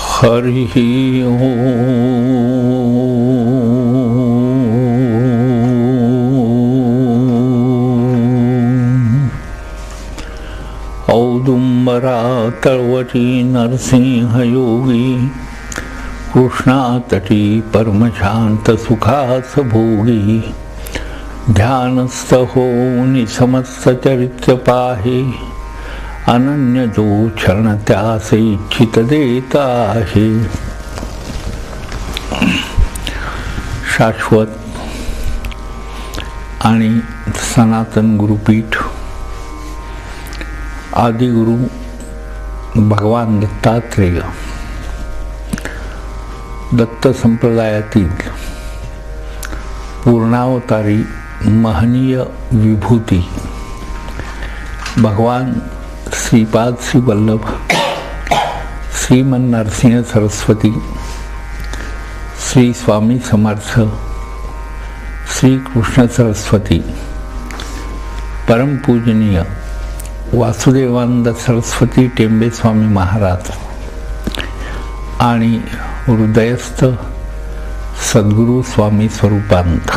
हरि औदुंबरा तळवटी नरसिंहयोगी कृष्णातटी परमशांत सुखास भोगी ध्यानस्थ होऊन समस्त चरित्र पाहे अनन्य जो चरण त्यास इच्छित देत आहे. शाश्वत आणि सनातन गुरुपीठ आदिगुरु भगवान दत्तात्रेय दत्त संप्रदायातील पूर्णावतारी महनीय विभूती भगवान श्रीपाद श्री वल्लभ श्रीमन नरसिंह सरस्वती श्री स्वामी समर्थ श्री कृष्ण सरस्वती परमपूजनीय वासुदेवानंद सरस्वती टेंबे स्वामी महाराज आणि हृदयस्थ सद्गुरु स्वामी स्वरूपानंद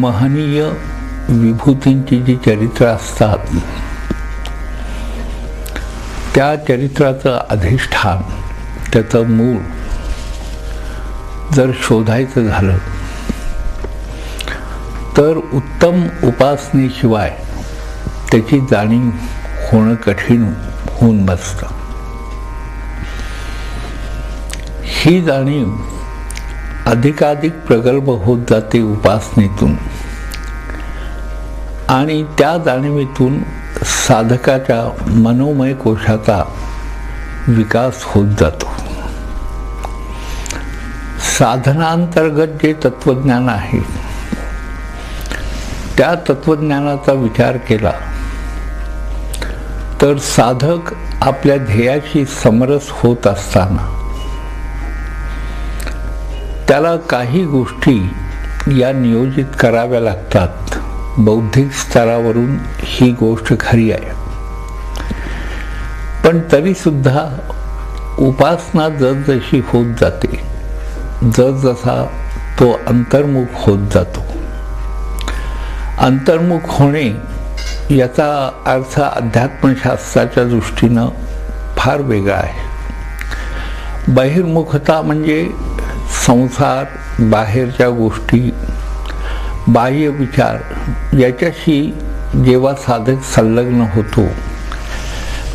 महनीय विभूतींची जी चरित्र असतात त्या चरित्राचं अधिष्ठान त्याचं मूळ जर शोधायचं झालं तर उत्तम उपासनेशिवाय त्याची जाणीव होणं कठीण होऊन बसतं. ही जाणीव अधिकाधिक प्रगल्भ होत जाते उपासनेतून आणि त्या जाणीवेतून साधकाच्या मनोमय कोशाचा विकास होत जातो. साधनांतर्गत जे तत्वज्ञान आहे त्या तत्वज्ञानाचा विचार केला तर साधक आपल्या ध्येयाशी समरस होत असताना त्याला काही गोष्टी या नियोजित कराव्या लागतात. बौद्धिक स्तरावरून ही गोष्ट खरी आहे, पण तरी सुद्धा उपासना जसजशी होत जाते जसजसा तो अंतर्मुख होत जातो. अंतर्मुख होणे याचा अर्थ अध्यात्मशास्त्राच्या दृष्टीनं फार वेगळा आहे. बहिर्मुखता म्हणजे संसार, बाहेरच्या गोष्टी, बाह्य विचार याच्याशी जेव्हा साधक संलग्न होतो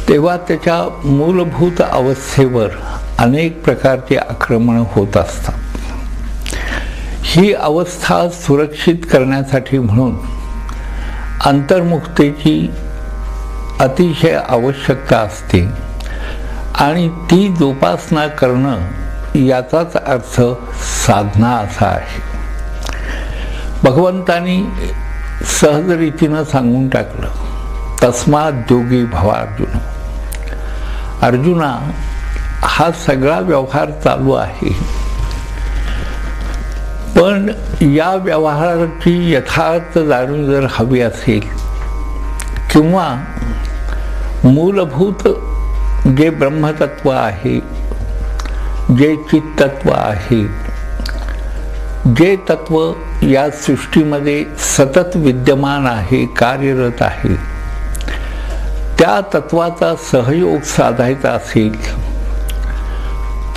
तेव्हा त्याच्या मूलभूत अवस्थेवर अनेक प्रकारचे आक्रमण होत असतात. ही अवस्था सुरक्षित करण्यासाठी म्हणून अंतर्मुखतेची अतिशय आवश्यकता असते आणि ती जोपासना करणं याचाच अर्थ साधना असा आहे. भगवंतानी सहज रीतीनं सांगून टाकलं, तस्मात् योगी भव अर्जुन. अर्जुना, हा सगळा व्यवहार चालू आहे, पण या व्यवहाराची यथार्थ जाणीव जर हवी असेल किंवा मूलभूत जे ब्रह्मतत्व आहे, जे चित्तत्व आहे, जे तत्व या सृष्टीमध्ये सतत विद्यमान आहे, कार्यरत आहे, त्या तत्वाचा सहयोग साधायचा असेल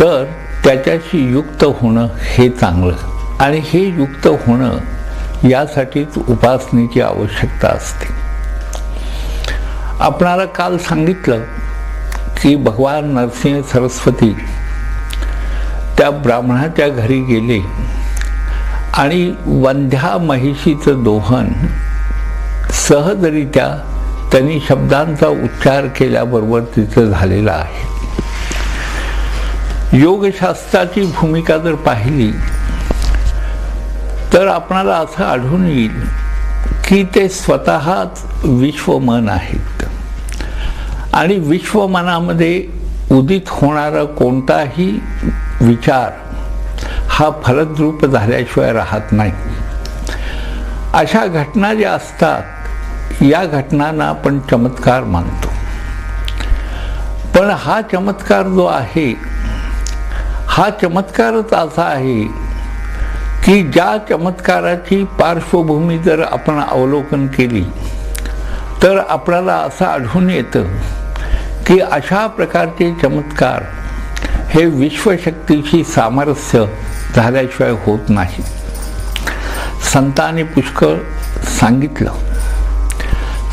तर त्याच्याशी युक्त होणं हे चांगलं. आणि हे युक्त होणं यासाठीच उपासनेची आवश्यकता असते. आपणाला काल सांगितलं की भगवान नरसिंह सरस्वती त्या ब्राह्मणाच्या घरी गेले आणि वंध्या महिषीचं दोहन सहजरित्या त्यांनी शब्दांचा उच्चार केल्याबरोबर तिचं झालेलं आहे. योगशास्त्राची भूमिका जर पाहिली तर आपणाला असं आढळून येईल की ते स्वतःच विश्वमन आहेत आणि विश्वमनामध्ये उदित होणारा कोणताही विचार हा फलद्रूप झाल्याशिवाय राहत नाही. अशा घटना ज्या असतात या घटनांना आपण चमत्कार मानतो. पण हा चमत्कार जो आहे हा चमत्कारच असा आहे की ज्या चमत्काराची पार्श्वभूमी जर आपण अवलोकन केली तर आपल्याला असं आढळून येतं की अशा प्रकारचे चमत्कार हे विश्वशक्तीशी सामरस्य झाल्याशिवाय होत नाही. संतांनी पुष्कळ सांगितलं.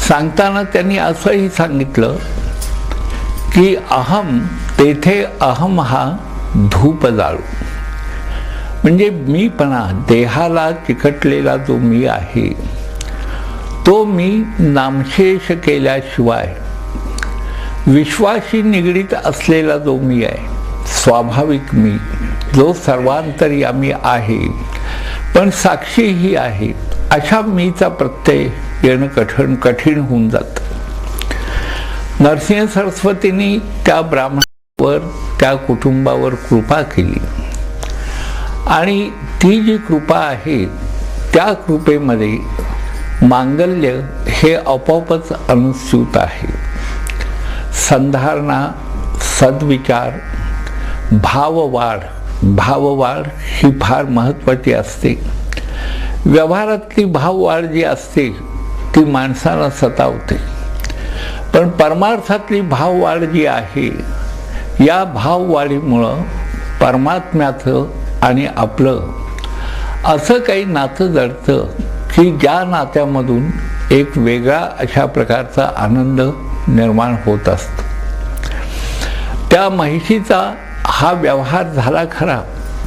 सांगताना त्यांनी असंही सांगितलं की अहम तेथे अहम हा धूप जाळू. म्हणजे मीपणा, देहाला चिकटलेला जो मी आहे तो मी नामशेष केल्याशिवाय विश्वाशी निगडीत असलेला जो मी आहे, स्वाभाविक मी, जो सर्वांतर्यामी आहे पण साक्षीही आहे, अशा मीचा प्रत्यय येणं कठीण होऊन जातं. नरसिंह सरस्वतींनी त्या ब्राह्मणावर, त्या कुटुंबावर कृपा केली आणि ती जी कृपा आहे त्या कृपेमध्ये मांगल्य हे आपोआपच अनुस्यूत आहे. संधारणा, सद्विचार, भाववाढ ही फार महत्त्वाची असते. व्यवहारातली भाववाढ जी असते ती माणसाला सतावते, पण परमार्थातली भाववाढ जी आहे या भाववाढीमुळं परमात्म्याचं आणि आपलं असं काही नातं जडतं की ज्या नात्यामधून एक वेगळा अशा प्रकारचा आनंद निर्माण होत असतो. त्या म्हैशीचा हा व्यवहार झाला खरा,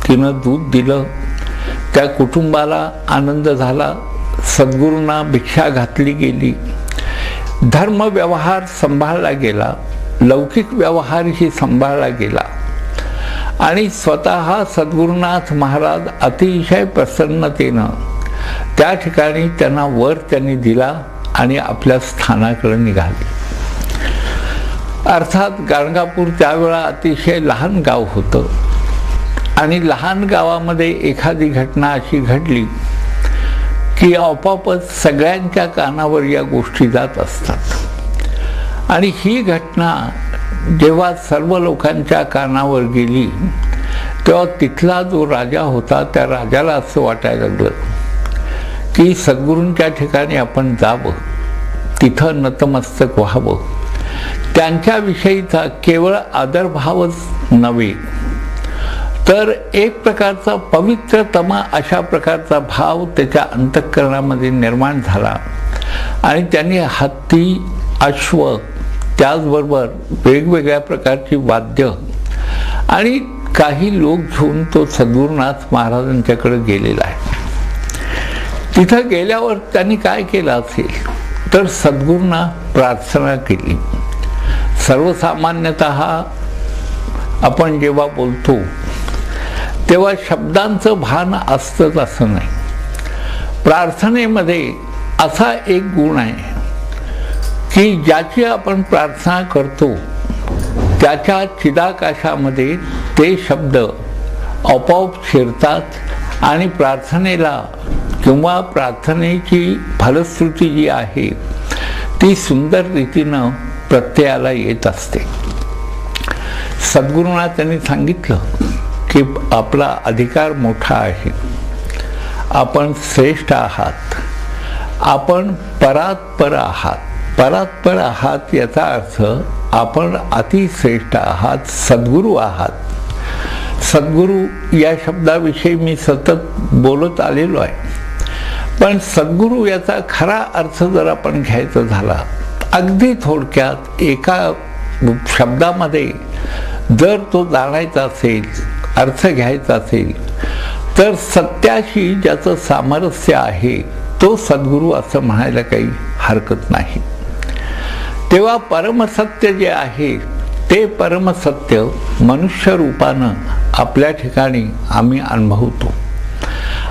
तिनं दूध दिलं, त्या कुटुंबाला आनंद झाला, सद्गुरूंना भिक्षा घातली गेली, धर्म व्यवहार सांभाळला गेला, लौकिक व्यवहारही सांभाळला गेला आणि स्वतः सद्गुरुनाथ महाराज अतिशय प्रसन्नतेनं त्या ठिकाणी त्यांना वर त्यांनी दिला आणि आपल्या स्थानाकडे निघाले. अर्थात गाणगापूर त्यावेळा अतिशय लहान गाव होतं आणि लहान गावामध्ये एखादी घटना अशी घडली की आपोआपच सगळ्यांच्या कानावर या गोष्टी जात असतात आणि ही घटना जेव्हा सर्व लोकांच्या कानावर गेली तेव्हा तिथला जो राजा होता त्या राजाला असं वाटायला लागलं की सद्गुरूंच्या ठिकाणी आपण जावं, तिथं नतमस्तक व्हावं, त्यांच्याविषयीचा केवळ आदरभावच नव्हे तर एक प्रकारचा पवित्रतमा अशा प्रकारचा भाव त्याच्या अंतःकरणामध्ये निर्माण झाला आणि त्यांनी हत्ती, अश्व, त्याचबरोबर वेगवेगळ्या प्रकारची वाद्य आणि काही लोक घेऊन तो सद्गुरुनाथ महाराजांच्याकडे गेलेला आहे. तिथं गेल्यावर त्यांनी काय केलं असेल तर सद्गुरूंना प्रार्थना केली. सर्वसामान्यतः आपण जेव्हा बोलतो तेव्हा शब्दांचं भान असतंच असं नाही. प्रार्थनेमध्ये असा एक गुण आहे की ज्याची आपण प्रार्थना करतो त्याच्या चिदाकाशामध्ये ते शब्द आपोआप शिरतात आणि प्रार्थनेला किंवा प्रार्थनेची फलश्रुती जी आहे ती सुंदर रीतीनं प्रत्ययाला येत असते. सद्गुरूंना त्यांनी सांगितलं की आपला अधिकार मोठा आहे, आपण श्रेष्ठ आहात, आपण परात्पर आहात. परात्पर आहात याचा अर्थ आपण अतिश्रेष्ठ आहात, सद्गुरू आहात. सद्गुरू या शब्दाविषयी मी सतत बोलत आलेलो आहे, पण सद्गुरू याचा खरा अर्थ जर आपण घ्यायचा झाला अगदी थोडक्यात एका शब्दामध्ये जर तो जाणायचा असेल, अर्थ घ्यायचा असेल तर सत्याशी ज्याचं सामरस्य आहे तो सद्गुरू असं म्हणायला काही हरकत नाही. तेव्हा परमसत्य जे आहे ते परमसत्य मनुष्य रूपानं आपल्या ठिकाणी आम्ही अनुभवतो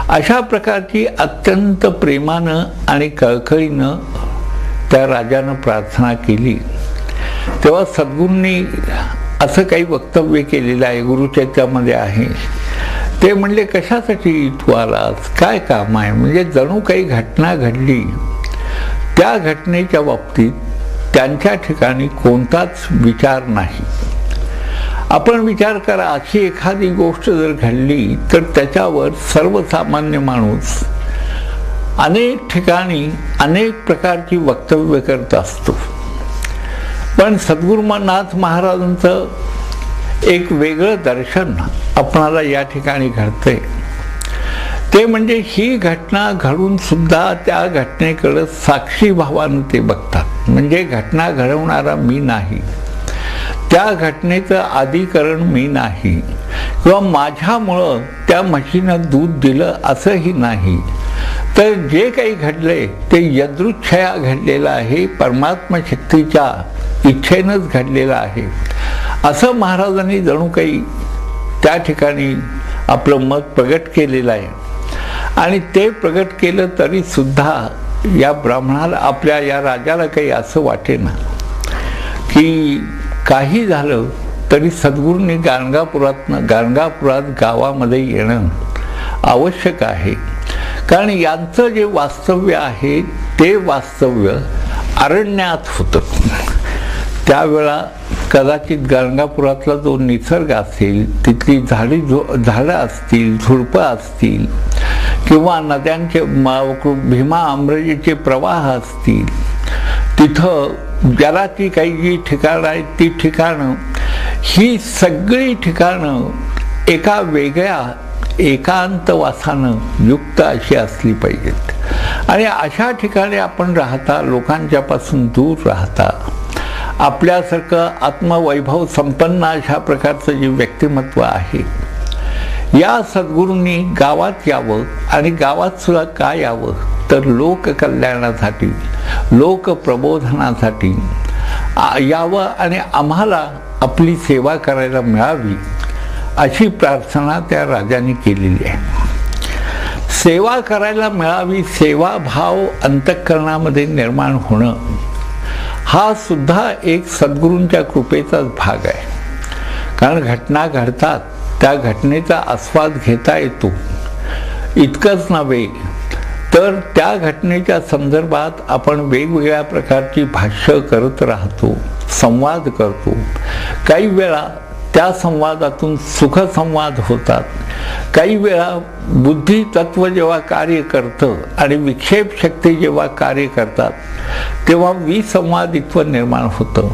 अशा प्रकारची अत्यंत प्रेमानं आणि कळकळीनं त्या राजानं प्रार्थना केली. तेव्हा सद्गुरूंनी असं काही वक्तव्य केलेलं आहे, गुरुचरित्रामध्ये आहे. ते म्हणले, कशासाठी तू आलास, काय काम आहे? म्हणजे जणू काही घटना घडली, त्या घटनेच्या बाबतीत त्यांच्या ठिकाणी कोणताच विचार नाही. आपण विचार करा, अशी एखादी गोष्ट जर घडली तर त्याच्यावर सर्वसामान्य माणूस अनेक ठिकाणी अनेक प्रकारची वक्तव्य करत असतो. पण सद्गुरुनाथ महाराजांचं एक वेगळं दर्शन आपणाला या ठिकाणी घडतंय. ते म्हणजे ही घटना घडून सुद्धा त्या घटनेकडे साक्षी भावानं ते बघतात. म्हणजे घटना घडवणारा मी नाही, त्या घटनेचं आदिकरण मी नाही, किंवा माझ्यामुळं त्या म्हशीनं दूध दिलं असंही नाही. तर जे काही घडलंय ते यदृच्छया घडलेलं आहे, परमात्मा शक्तीच्या इच्छेनंच घडलेलं आहे, असं महाराजांनी जणू काही त्या ठिकाणी आपलं मत प्रगट केलेलं आहे. आणि ते प्रगट केलं तरी सुद्धा या ब्राह्मणाला, आपल्या या राजाला काही असं वाटेना की काही झालं तरी सद्गुरूंनी गाणगापुरात गावामध्ये येणं आवश्यक आहे. कारण यांचं जे वास्तव्य आहे ते वास्तव्य अरण्यात होतं. त्यावेळा कदाचित गाणगापुरातला जो निसर्ग असेल, तिथली झाडं असतील, झुडपं असतील, किंवा नद्यांचे भीमा अमराजीचे प्रवाह असतील, तिथं जलाची काही जी ठिकाणं आहेत ती ठिकाणं, ही सगळी ठिकाणं एका वेगळ्या एकांतवासानं युक्त अशी असली पाहिजेत. आणि अशा ठिकाणी आपण राहता, लोकांच्यापासून दूर राहता, आपल्यासारखं आत्मवैभव संपन्न अशा प्रकारचं जे व्यक्तिमत्व आहे, या सद्गुरूंनी गावात यावं. आणि गावात सुद्धा काय यावं तर लोककल्याणासाठी, लोकप्रबोधनासाठी यावं आणि आम्हाला आपली सेवा करायला मिळावी, अशी प्रार्थना त्या राजाने केलेली आहे. सेवा करायला मिळावी, सेवाभाव अंतःकरणामध्ये निर्माण होणं, हा सुद्धा एक सद्गुरूंच्या कृपेचाच भाग आहे. कारण घटना घडतात, त्या घटनेचा आस्वाद घेता येतो. इतकंच नव्हे तर त्या घटनेच्या संदर्भात आपण वेगवेगळ्या प्रकारची भाष्य करत राहतो, संवाद करतो. काही वेळा त्या संवादातून सुखसंवाद होतात, काही वेळा बुद्धी तत्व जेव्हा कार्य करतं आणि विक्षेप शक्ती जेव्हा कार्य करतात तेव्हा विसंवादित्व निर्माण होतं.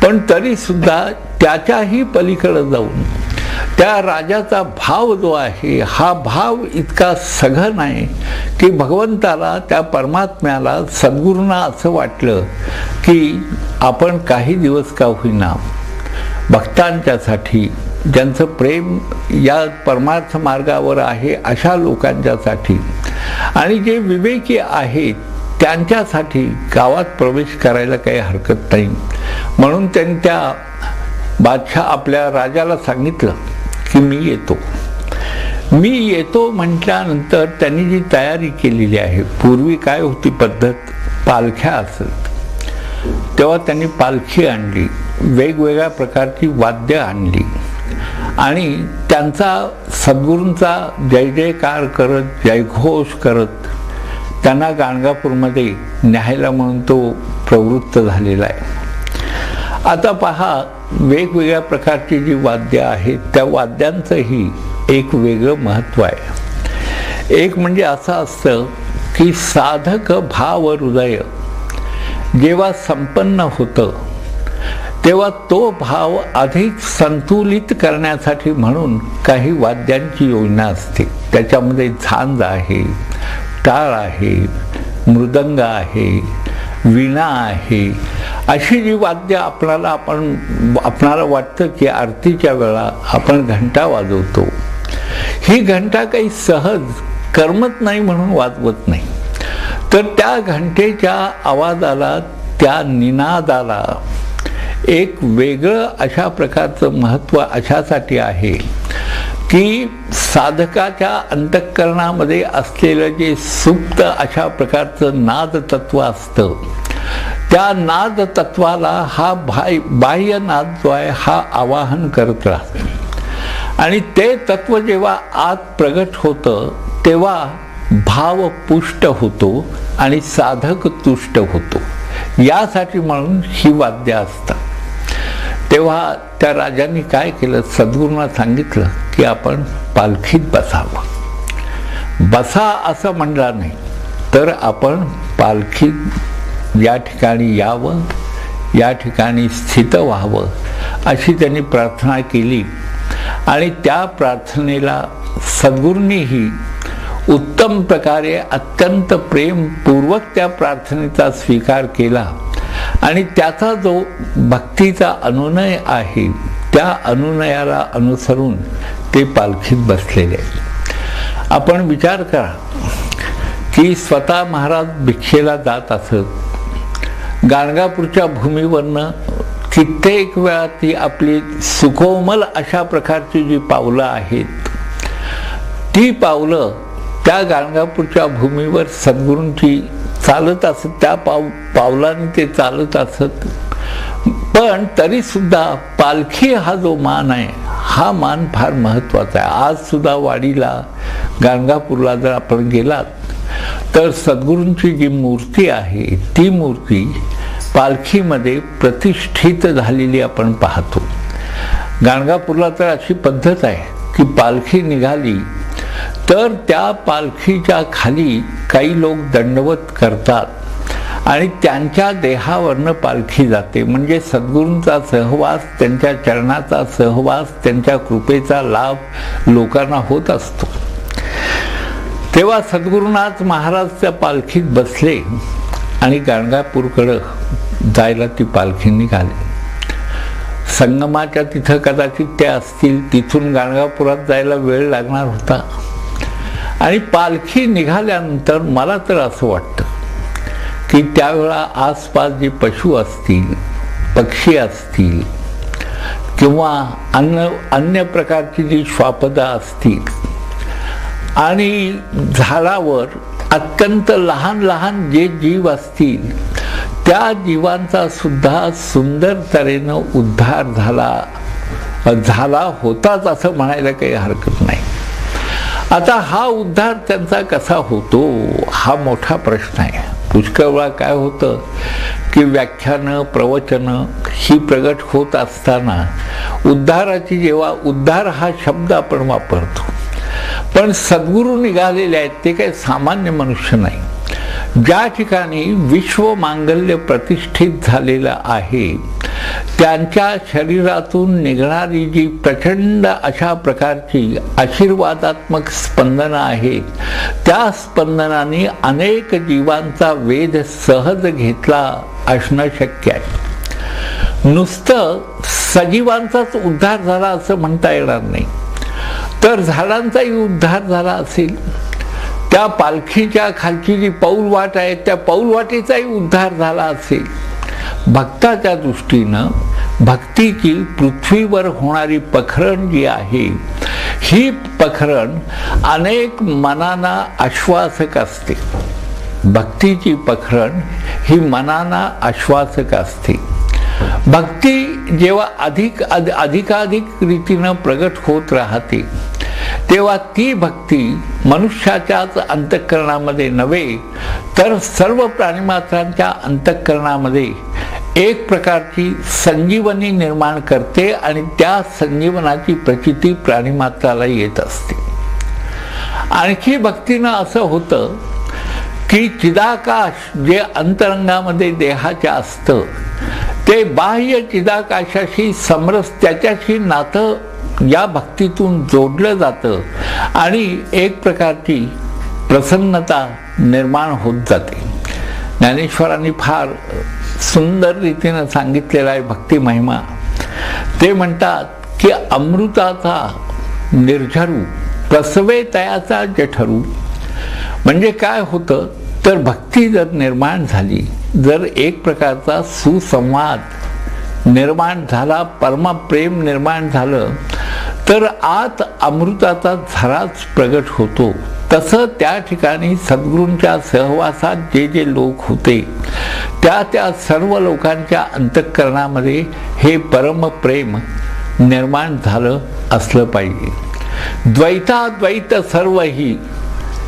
पण तरीसुद्धा त्याच्याही पलीकडे जाऊन त्या राजाचा भाव जो आहे, हा भाव इतका सघन आहे की भगवंताला, त्या परमात्म्याला, सद्गुरूंना असं वाटलं की आपण काही दिवस का होईना भक्तांच्यासाठी, ज्यांचं प्रेम या परमार्थ मार्गावर आहे अशा लोकांच्यासाठी आणि जे विवेकी आहेत त्यांच्यासाठी गावात प्रवेश करायला काही हरकत नाही. म्हणून त्यांनी त्या बादशाह आपल्या राजाला सांगितलं की मी येतो म्हटल्यानंतर त्यांनी जी तयारी केलेली आहे, पूर्वी काय होती पद्धत, पालख्या असत, तेव्हा त्यांनी पालखी आणली, वेगवेगळ्या प्रकारची वाद्य आणली आणि त्यांचा सद्गुरूंचा जय जयकार करत, जयघोष करत त्यांना गाणगापूरमध्ये न्यायला म्हणून तो प्रवृत्त झालेला आहे. आता पहा, वेगवेगळ्या प्रकारची जी वाद्य आहेत त्या वाद्यांचंही एक वेगळं महत्त्व आहे. एक म्हणजे असं असतं की साधक भाव हृदय जेव्हा संपन्न होतं तेव्हा तो भाव अधिक संतुलित करण्यासाठी म्हणून काही वाद्यांची योजना असते. त्याच्यामध्ये झांज आहे, टाळ आहे, मृदंग आहे, वीणा आहे. अशी जी वाद्य आपणाला वाटतं की आरतीच्या वेळा आपण घंटा वाजवतो, ही घंटा काही सहज करमत नाही म्हणून वाजवत नाही, तर त्या घंटेच्या आवाजाला, त्या निनादाला एक वेगळं अशा प्रकारचं महत्त्व अशासाठी आहे की साधकाच्या अंतःकरणामध्ये असलेलं जे सुप्त अशा प्रकारचं नाद तत्व असतं, त्या नाद तत्वाला हा बाह्य नाद जो आहे हा आवाहन करत राहतो आणि ते तत्व जेव्हा आत प्रगट होतं तेव्हा भाव पुष्ट होतो आणि साधक तुष्ट होतो. यासाठी म्हणून ही वाद्य असतात. तेव्हा त्या राजांनी काय केलं, सद्गुरूंना सांगितलं की आपण पालखीत बसावं. बसा असं म्हणणार नाही, तर आपण पालखीत या ठिकाणी यावं, या ठिकाणी स्थित व्हावं अशी त्यांनी प्रार्थना केली. आणि त्या प्रार्थनेला सद्गुरूंनीही उत्तम प्रकारे अत्यंत प्रेमपूर्वक त्या प्रार्थनेचा स्वीकार केला आणि त्याचा जो भक्तीचा अनुनय आहे त्या अनुनयाला अनुसरून ते पालखीत बसलेले. आपण विचार करा की स्वतः महाराज भिक्षेला जात असत. गाणगापूरच्या भूमीवरनं कित्येक वेळा ती आपली सुकोमल अशा प्रकारची जी पावलं आहेत ती पावलं त्या गाणगापूरच्या भूमीवर सद्गुरूंची चालत असत. त्या पावलांनी ते चालत असत. पण तरी सुद्धा पालखी हा जो मान आहे हा मान फार महत्त्वाचा आहे. आज सुद्धा वाडीला गाणगापूरला जर आपण गेलात तर सद्गुरूंची जी मूर्ती आहे ती मूर्ती पालखीमध्ये प्रतिष्ठित झालेली आपण पाहतो. गाणगापूरला तर अशी पद्धत आहे की पालखी निघाली तर त्या पालखीच्या खाली काही लोक दंडवत करतात आणि त्यांच्या देहावरनं पालखी जाते. म्हणजे सद्गुरूंचा सहवास, त्यांच्या चरणाचा सहवास, त्यांच्या कृपेचा लाभ लोकांना होत असतो. तेव्हा सद्गुरूंनाच महाराज त्या पालखीत बसले आणि गाणगापूरकडं जायला ती पालखी निघाली. संगमाच्या तिथं कदाचित ते असतील, तिथून गाणगापुरात जायला वेळ लागणार होता. आणि पालखी निघाल्यानंतर मला तर असं वाटतं की त्यावेळा आसपास जे पशु असतील, पक्षी असतील किंवा अन्य प्रकारची जी श्वापदा असतील आणि झाडावर अत्यंत लहान लहान जे जीव असतील त्या जीवांचा सुद्धा सुंदर तऱ्हेनं उद्धार झाला होताच असं म्हणायला काही हरकत नाही. आता हा उद्धार त्यांचा कसा होतो हा मोठा प्रश्न आहे. पुष्कळ वेळा काय होतं की व्याख्यानं प्रवचनं ही प्रगट होत असताना उद्धाराची जेव्हा उद्धार हा शब्द आपण वापरतो, पण सद्गुरू निघालेले आहेत ते काही सामान्य मनुष्य नाही. ज्या ठिकाणी विश्व मांगल्य प्रतिष्ठित झालेलं आहे त्यांच्या शरीरातून निघणारी जी प्रचंड अशा प्रकारची आशीर्वादात्मक स्पंदनं आहेत त्या स्पंदनाने अनेक जीवांचा वेध सहज घेतला असणं शक्य आहे. नुसतं सजीवांचाच उद्धार झाला असं म्हणता येणार नाही, तर झाडांचाही उद्धार झाला असेल. त्या पालखीच्या खालची जी पाऊलवाट आहे त्या पाऊलवाटेचाही उद्धार झाला असेल. भक्ताच्या दृष्टीनं भक्तीची पृथ्वीवर होणारी पखरण जी आहे ही पखरण अनेक मनांना आश्वासक असते. भक्तीची पखरण ही मनांना आश्वासक असते. भक्ती जेव्हा अधिकाधिक रीतीनं प्रगट होत राहते तेव्हा ती भक्ती मनुष्याच्याच अंतःकरणामध्ये नव्हे तर सर्व प्राणिमात्रांच्या अंतःकरणामध्ये एक प्रकारची संजीवनी निर्माण करते आणि त्या संजीवनाची प्रचिती प्राणिमात्राला येत असते. आणखी भक्तीनं असं होतं की चिदाकाश जे अंतरंगामध्ये देहाच्या असतं ते बाह्य चिदाकाशाशी समरस त्याच्याशी नातं या भक्तीतून जोडलं जातं आणि एक प्रकारची प्रसन्नता निर्माण होत जाते. ज्ञानेश्वरांनी फार सुंदर रीतीनं सांगितलेला आहे भक्ती महिमा. ते म्हणतात की अमृताचा निर्झरू प्रसवे तयाचा जठरू. म्हणजे काय होतं तर भक्ती जर निर्माण झाली, जर एक प्रकारचा सुसंवाद निर्माण झाला, परमप्रेम निर्माण झालं तर आत अमृताचा झराच प्रगट होतो. तसं त्या ठिकाणी सद्गुरूंच्या सहवासात जे जे लोक होते त्या सर्व लोकांच्या अंतःकरणामध्ये हे परमप्रेम निर्माण झालं असलं पाहिजे. द्वैताद्वैत सर्वही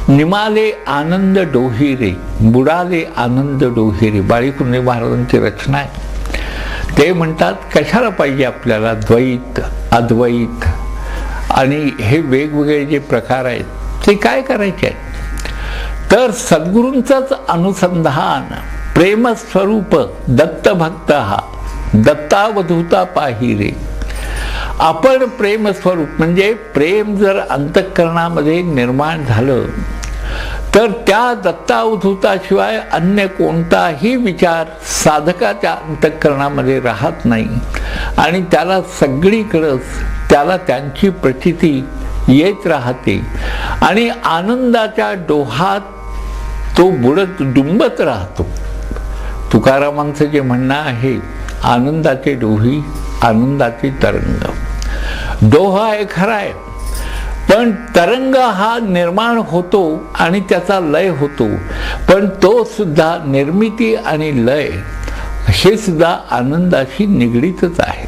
निमाले आनंद डोहिरे, बुडाले आनंद डोहिरे, बाळीकुंडे महाराजांची रचना आहे. ते म्हणतात कशाला पाहिजे आपल्याला द्वैत अद्वैत आणि हे वेगवेगळे जे प्रकार आहेत ते काय करायचे आहेत. तर सद्गुरूंचंच अनुसंधान प्रेमस्वरूप दत्तभक्त हा दत्तावधूता पाहिरे. आपण प्रेमस्वरूप म्हणजे प्रेम जर अंतःकरणामध्ये निर्माण झालं तर त्या दत्तावधूताशिवाय अन्य कोणताही विचार साधकाच्या अंतःकरणामध्ये राहत नाही आणि त्याला सगळीकडंच त्याला त्यांची प्रचिती येत राहते आणि आनंदाच्या डोहात तो बुडत डुंबत राहतो. तुकारामांचं जे म्हणणं आहे, आनंदाचे डोही आनंदाचे तरंग. डोहा आहे खरा आहे, पण तरंग हा निर्माण होतो आणि त्याचा लय होतो, पण तो सुद्धा निर्मिती आणि लय हे सुद्धा आनंदाशी निगडीतच आहे.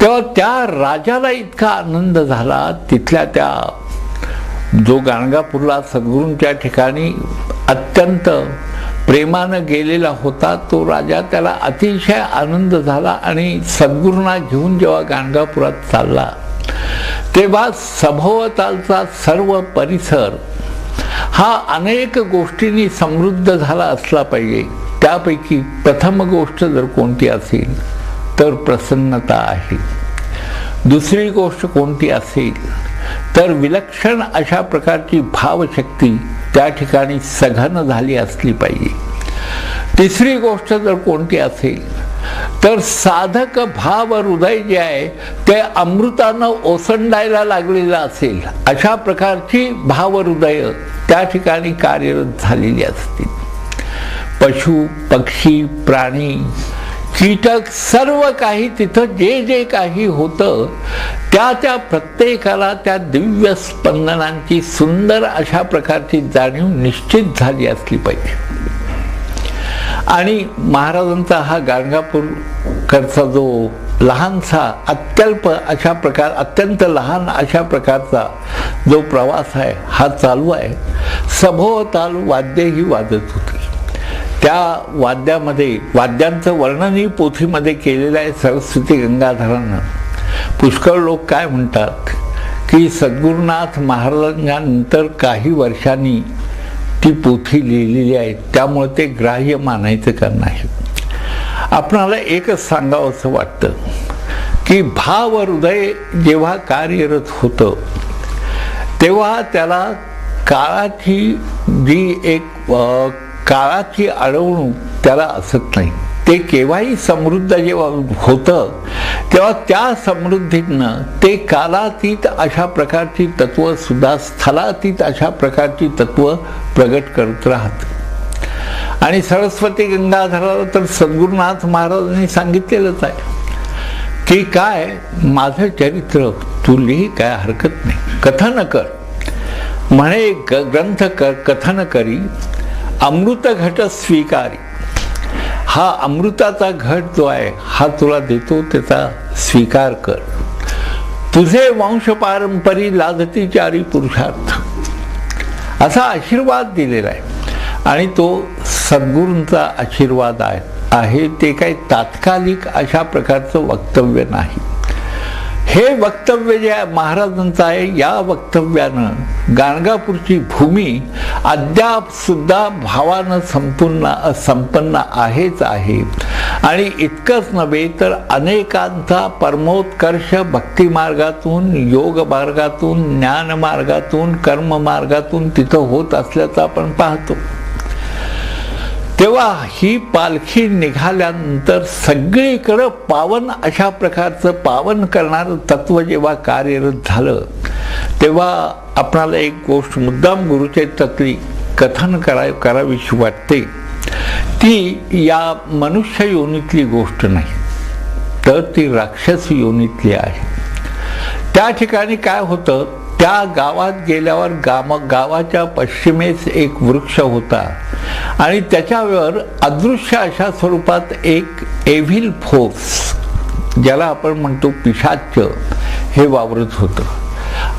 तेव्हा त्या राजाला इतका आनंद झाला तिथल्या त्या जो गाणगापूरला सद्गुरूंच्या ठिकाणी अत्यंत प्रेमानं गेलेला होता तो राजा, त्याला अतिशय आनंद झाला आणि सद्गुरूंना घेऊन जेव्हा गाणगापुरात चालला तेव्हा सभोवतालचा सर्व परिसर हा अनेक गोष्टींनी समृद्ध झाला असला पाहिजे. त्यापैकी प्रथम गोष्ट जर कोणती असेल तर प्रसन्नता आहे. दुसरी गोष्ट कोणती असेल तर विलक्षण अशा प्रकारची भावशक्ती त्या ठिकाणी सघन झाली असली पाहिजे. तिसरी गोष्ट जर कोणती असेल तर साधक भाव हृदय जे आहे ते अमृतानं ओसंडायला लागलेलं असेल अशा प्रकारची भाव हृदय त्या ठिकाणी कार्यरत झालेली असतील. पशु पक्षी प्राणी कीटक सर्व काही तिथं जे जे काही होतं त्या प्रत्येकाला त्या दिव्य स्पंदनांची सुंदर अशा प्रकारची जाणीव निश्चित झाली असली पाहिजे. आणि महाराजांचा हा गाणगापूरकरचा जो लहानसा अत्यल्प अशा प्रकार अत्यंत लहान अशा प्रकारचा जो प्रवास आहे हा चालू आहे. सभोवताल वाद्यही वाजत होती. त्या वाद्यामध्ये वाद्यांचं वर्णनही पोथीमध्ये केलेलं आहे सरस्वती गंगाधरांनं. पुष्कळ लोक काय म्हणतात की सद्गुरुनाथ महाराजांनंतर काही वर्षांनी ती पोथी लिहिलेली आहे त्यामुळे ते ग्राह्य मानायचं का नाही. आपणाला एकच सांगावं असं वाटतं की भाव हृदय जेव्हा कार्यरत होतं तेव्हा त्याला काळाची जी एक काळाची अडवणूक त्याला असत नाही. ते केव्हाही समृद्ध जेव्हा होतं तेव्हा त्या समृद्धीतनं ते कालातीत अशा प्रकारची तत्व सुद्धा स्थलातीत अशा प्रकारची तत्व प्रगट करत राहत. आणि सरस्वती गंगाधराला तर सद्गुरुनाथ महाराजांनी सांगितलेलंच आहे की काय माझं चरित्र तू लिही, काय हरकत नाही, कथन कर म्हणे ग्रंथ कर कथन करी अमृत घट स्वीकारी. हा अमृताचा घट जो आहे हा तुला देतो, त्याचा स्वीकार कर. तुझे वंश पारंपरी लादती चारी पुरुषार्थ असा आशीर्वाद दिलेला आहे. आणि तो सद्गुरूंचा आशीर्वाद आहे ते काही तात्कालिक अशा प्रकारचं वक्तव्य नाही. हे वक्तव्य जे महाराजांचं आहे या वक्तव्यानं गाणगापूरची भूमी अद्याप सुद्धा भावानं संपन्न आहेच आहे. आणि इतकंच नव्हे तर अनेकांचा परमोत्कर्ष भक्तिमार्गातून योग मार्गातून ज्ञान मार्गातून कर्म मार्गातून तिथं होत असल्याचं आपण पाहतो. तेव्हा ही पालखी निघाल्यानंतर सगळीकडं पावन अशा प्रकारचं पावन करणारं तत्व जेव्हा कार्यरत झालं तेव्हा आपणाला एक गोष्ट मुद्दाम गुरुचरित्रातली कथन करावीशी वाटते. ती या मनुष्य योनीतली गोष्ट नाही तर ती राक्षस योनीतली आहे. त्या ठिकाणी काय होतं, त्या गावात गेल्यावर गावाच्या पश्चिमेस एक वृक्ष होता आणि त्याच्यावर अदृश्य अशा स्वरूपात एक एव्हिल फोर्स, ज्याला आपण म्हणतो पिशाच्च, हे वावरत होतं.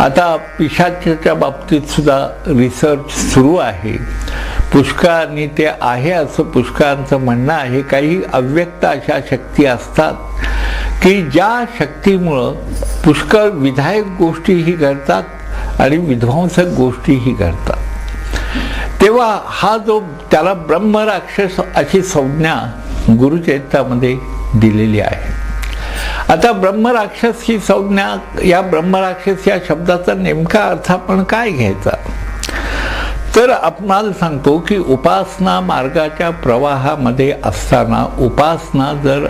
आता पिशाच्याच्या बाबतीत सुद्धा रिसर्च सुरू आहे. पुष्कळांनी ते आहे असं पुष्कळांचं म्हणणं आहे. काही अव्यक्त अशा शक्ती असतात की ज्या शक्तीमुळं पुष्कळ विधायक गोष्टीही घडतात आणि विध्वंसक गोष्टीही घडतात. तेव्हा हा जो त्याला ब्रह्मराक्षस अशी संज्ञा गुरुचरित्रामध्ये दिलेली आहे. आता ब्रह्मराक्षस ही संज्ञा, या ब्रह्मराक्षस या शब्दाचा नेमका अर्थ आपण काय घ्यायचा, तर आपणाला सांगतो की उपासना मार्गाच्या प्रवाहामध्ये असताना उपासना जर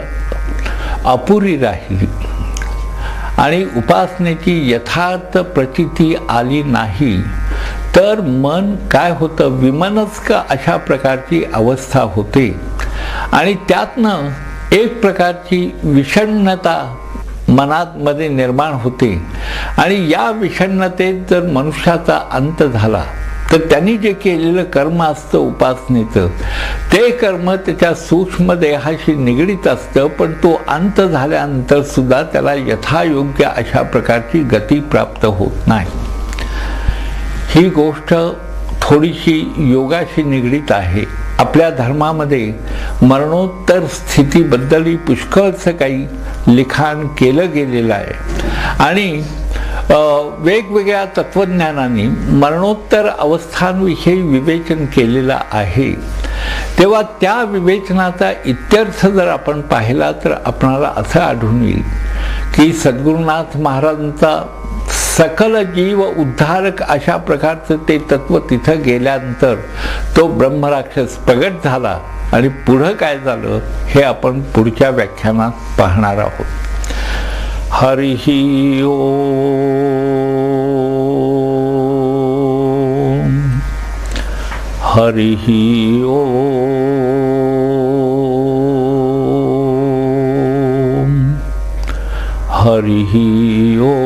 अपुरी राहिली आणि उपासनेची यथार्थ प्रचिती आली नाही तर मन काय होतं, विमनस्क अशा प्रकारची अवस्था होते आणि त्यातनं एक प्रकारची विषण्णता मनामध्ये निर्माण होते आणि या विषण्णतेत जर मनुष्याचा अंत झाला तर त्यांनी जे केलेलं कर्म असतं उपासनेचं, ते कर्म त्याच्या सूक्ष्म देहाशी निगडीत असतं, पण तो अंत झाल्यानंतर सुद्धा त्याला यथायोग्य अशा प्रकारची गती प्राप्त होत नाही. ही गोष्ट थोडीशी योगाशी निगडीत आहे. आपल्या धर्मामध्ये मरणोत्तर स्थितीबद्दलही पुष्कळचं काही लिखाण केलं गेलेलं आहे आणि वेगवेगळ्या तत्वज्ञानांनी मरणोत्तर अवस्थांविषयी विवेचन केलेलं आहे. तेव्हा त्या विवेचनाचा इत्यर्थ जर आपण पाहिला तर आपणाला असं आढळून येईल की सद्गुरुनाथ महाराजांचा सकल जीव उद्धारक अशा प्रकारचं ते तत्व तिथं गेल्यानंतर तो ब्रह्मराक्षस प्रगट झाला आणि पुढं काय झालं हे आपण पुढच्या व्याख्यानात पाहणार आहोत. हरिः ओम. हरिः ओम. हरिः ओम.